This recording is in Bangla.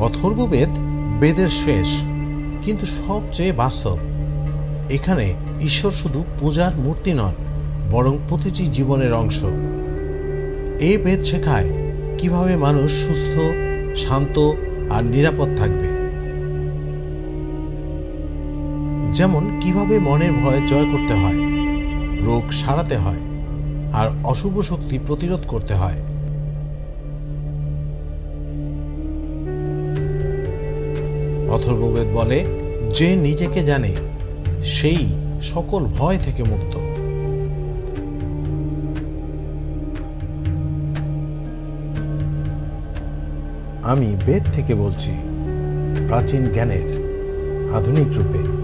অথর্ববেদ বেদের শেষ, কিন্তু সবচেয়ে বাস্তব। এখানে ঈশ্বর শুধু পূজার মূর্তি নন, বরং প্রতিটি জীবনের অংশ। এই বেদ শেখায় কিভাবে মানুষ সুস্থ, শান্ত আর নিরাপদ থাকবে। যেমন কিভাবে মনের ভয় জয় করতে হয়, রোগ সারাতে হয়, আর অশুভ শক্তি প্রতিরোধ করতে হয়। অথর্ববেদ বলে, যে নিজেকে জানে সেই সকল ভয় থেকে মুক্ত। আমি বেদ থেকে বলছি, প্রাচীন জ্ঞানের আধুনিক রূপে।